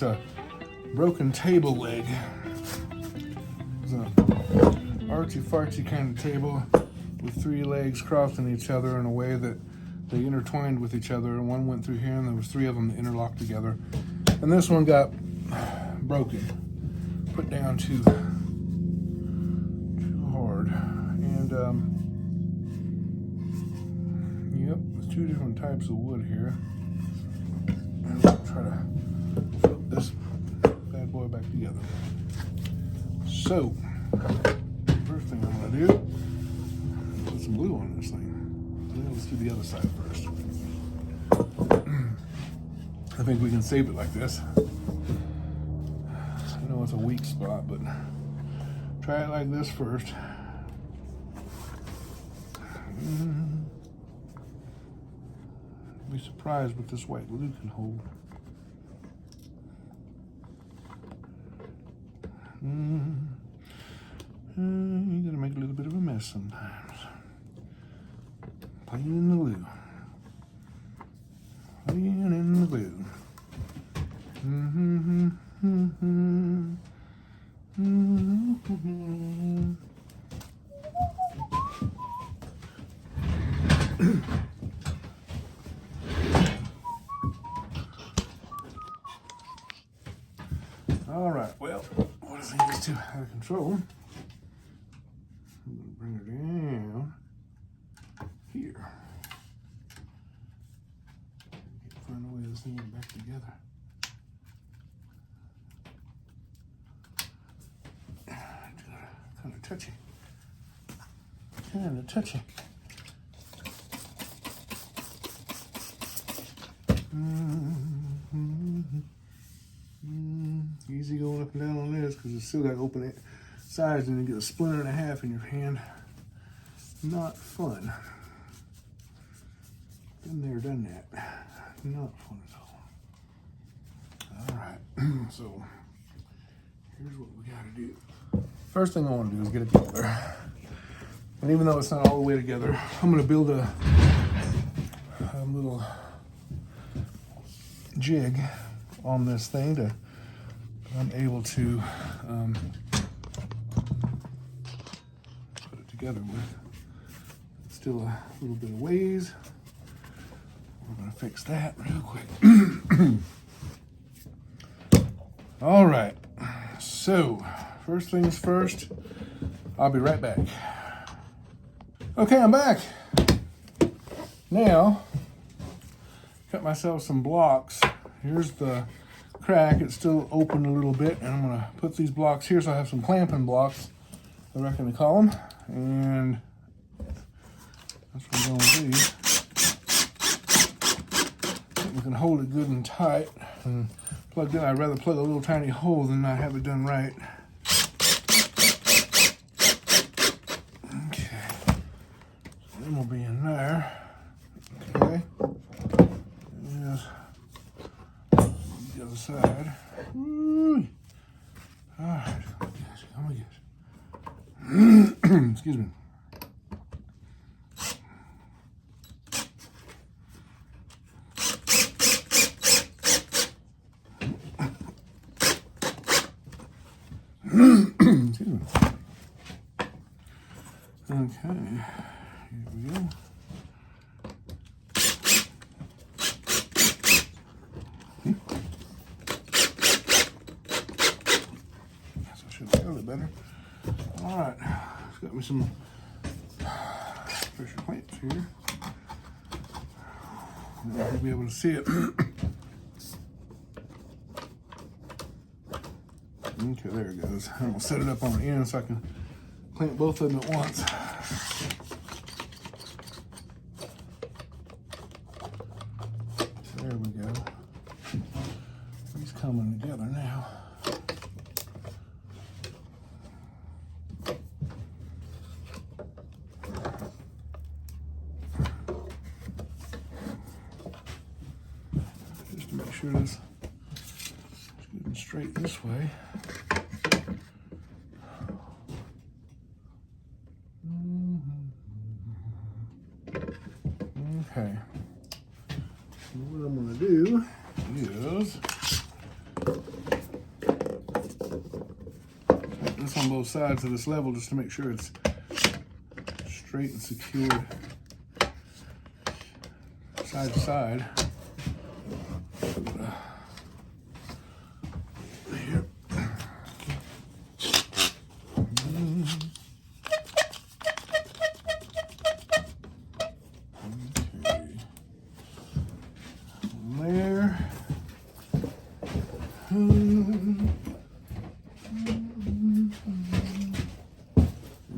like a broken table leg. It's a artsy-fartsy kind of table with 3 legs crossing each other in a way that they intertwined with each other, and one went through here, and there was 3 of them that interlocked together. And this one got broken, put down too hard. And yep, there's 2 different types of wood here. And I'll try to flip this bad boy back together. So, first thing I'm gonna do, put some glue on this thing. Then let's do the other side first. I think we can save it like this. I know it's a weak spot, but try it like this first. Be surprised what this white glue can hold. You gotta make a little bit of a mess sometimes. Playing in the glue. Playing in the glue. All right, well, what if things too out of control? I'm gonna bring her down here. Find a way to thing back together. Kind of touchy. Kind of touchy. Easy going up and down on this because it's still got open sides and you get a splinter and a half in your hand. Not fun. Been there, done that. Not fun at all. All right, so here's what we gotta do. First thing I want to do is get it together. And even though it's not all the way together, I'm gonna build a little jig on this thing to I'm able to put it together with. It's still a little bit of ways. We're gonna fix that real quick. All right, so first things first, I'll be right back. Okay, I'm back. Now, cut myself some blocks. Here's the crack, it's still open a little bit, and I'm gonna put these blocks here so I have some clamping blocks, I reckon they call them, and that's what I'm gonna do. We can hold it good and tight and plug in. I'd rather plug a little tiny hole than not have it done right. Okay, so then we'll be in there. Okay, yes. The other side. Woo. All right, come again. Excuse me. Excuse me. Okay, here we go. Guess I should have held it better. All right, got me some pressure clamps here. You'll be able to see it. Okay, there it goes. I'm gonna set it up on the end so I can clamp both of them at once. There we go. He's coming together now. Just to make sure this is good and straight this way. Okay, so what I'm going to do is on both sides of this level just to make sure it's straight and secured side to side. Here. There.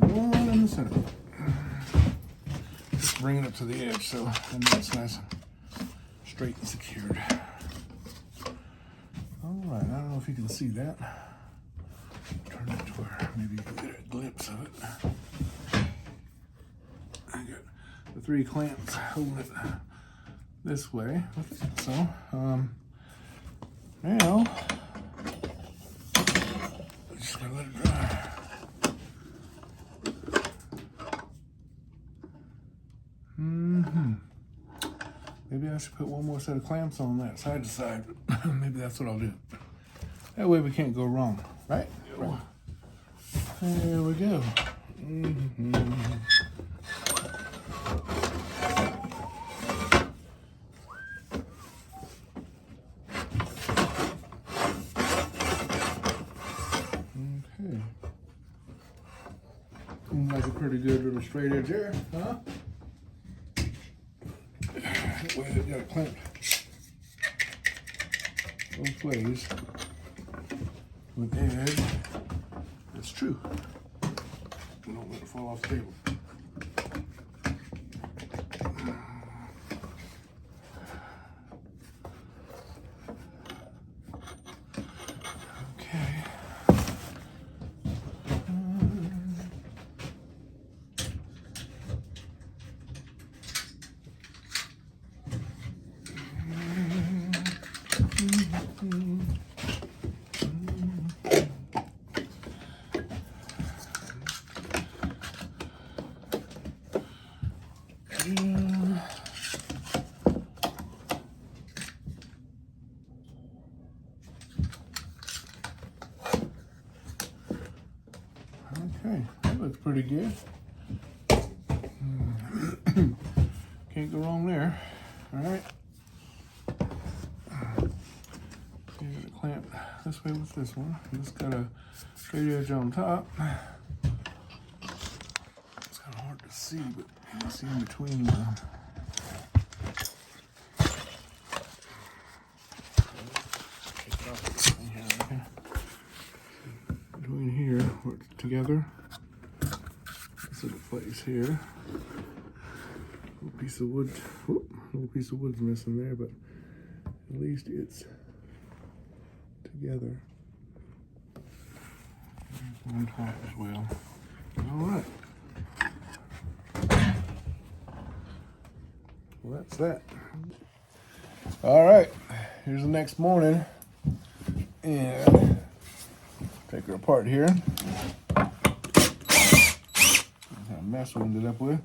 One in the center. Just bring it up to the edge so it's nice and straight and secured. All right, I don't know if you can see that. Turn it to where maybe you can get a glimpse of it. I got the 3 clamps holding it this way. So, now, just gotta let it dry. Maybe I should put one more set of clamps on that side to side. Maybe that's what I'll do. That way we can't go wrong, right? There we go. Okay. Seems like a pretty good little straight edge there, huh? That way they've got it clamped both ways with the edge. That's true. Don't let it fall off the table. Okay. Okay, that looks pretty good. Can't go wrong there. All right. Here's a clamp this way with this one. Just got a straight edge on top. It's kind of hard to see, but you can see in between between here, we're together. This little place here. Little piece of wood. Whoop, little piece of wood's missing there, but at least it's together. There's one top as well. All right. Well, that's that. All right. Here's the next morning, and take her apart here. That's how mess we ended up with.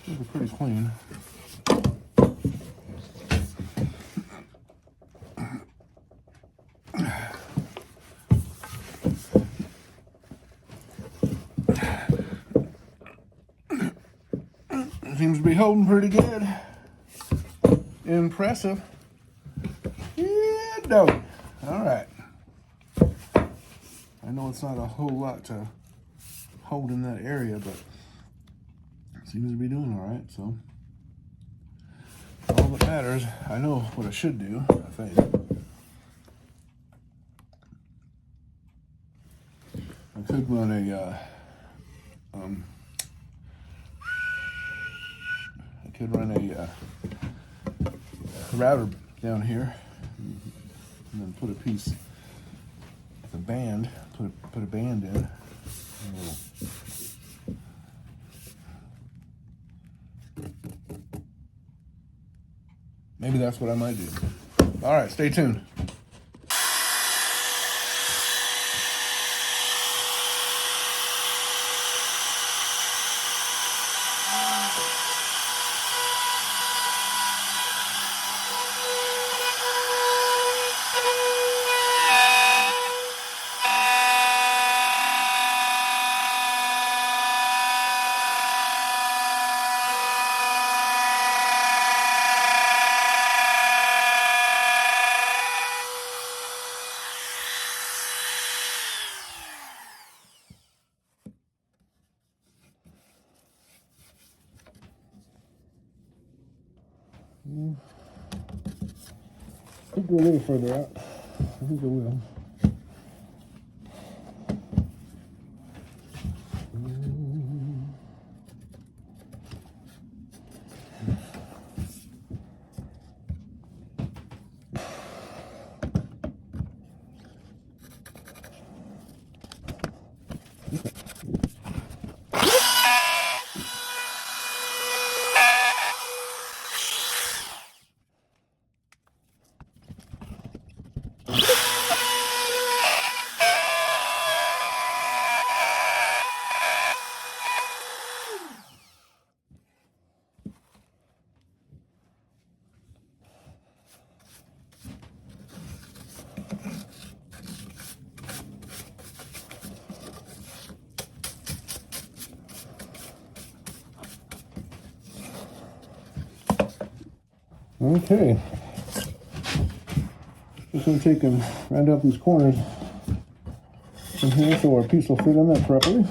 These are pretty clean. Seems to be holding pretty good. Impressive. Yeah, dog. All right. I know it's not a whole lot to hold in that area, but it seems to be doing all right. So all that matters, I know what I should do, I think. I could run a router down here, and then put a piece of a band, put a band in. Maybe that's what I might do. All right, stay tuned. Could go a little further out. I think I will. Okay, just going to take and round up these corners in here so our piece will fit in there properly.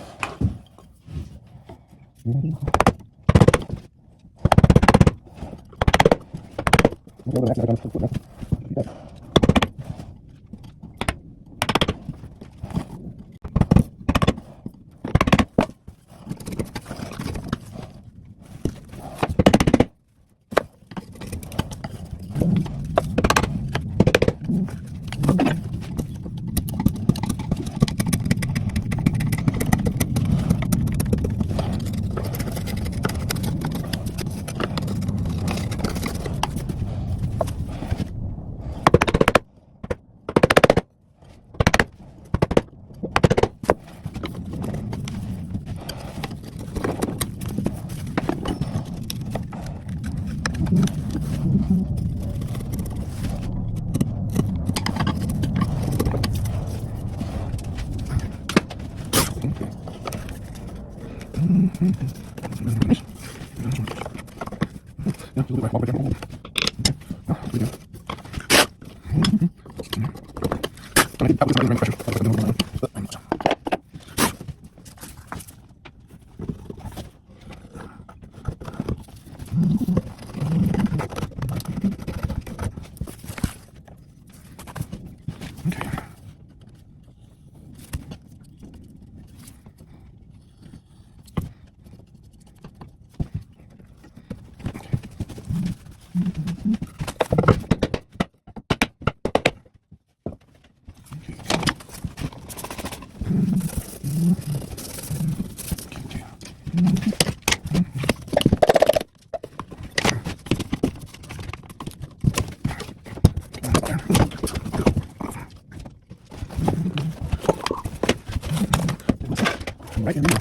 Right in there.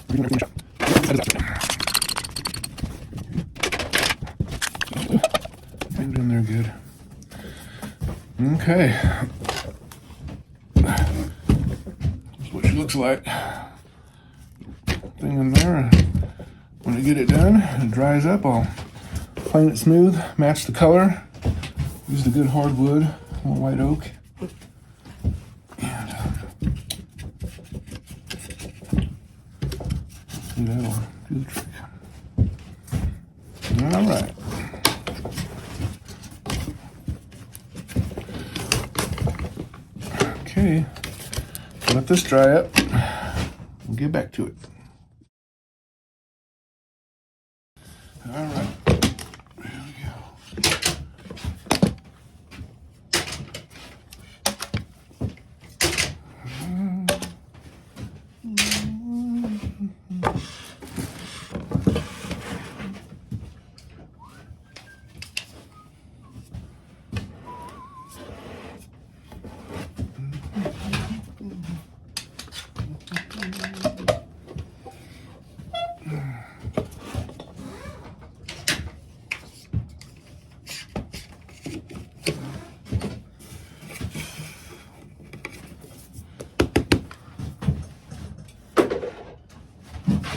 We're going to finish up. Things in there good. Okay. That's what she looks like. Thing in there. When I get it done, it dries up, I'll plane it smooth, match the color. Use the good hardwood, white oak. And that'll do the trick. All right. Okay. Let this dry up. We'll get back to it. All right. There we go.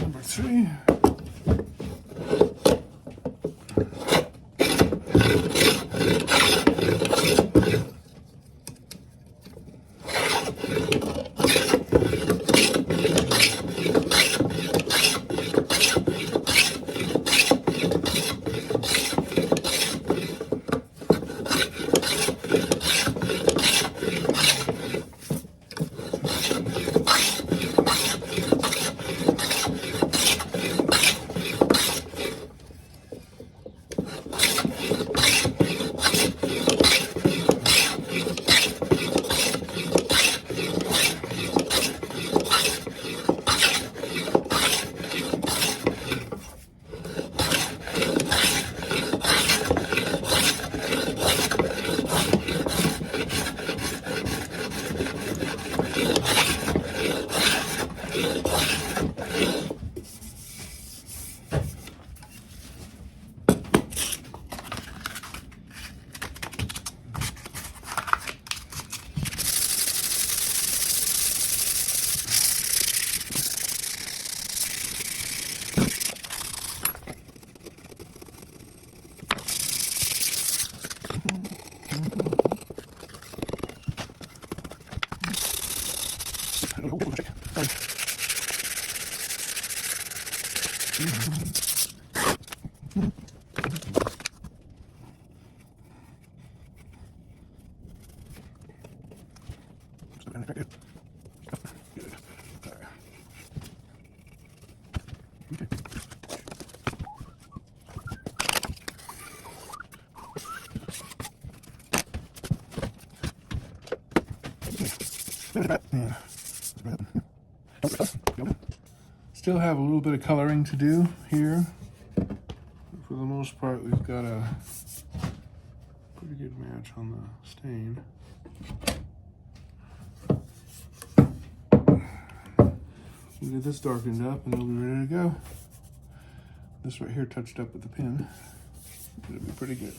Number 3. Still have a little bit of coloring to do here. But for the most part, we've got a pretty good match on the stain. We'll get this darkened up and it'll be ready to go. This right here touched up with the pin. It'll be pretty good.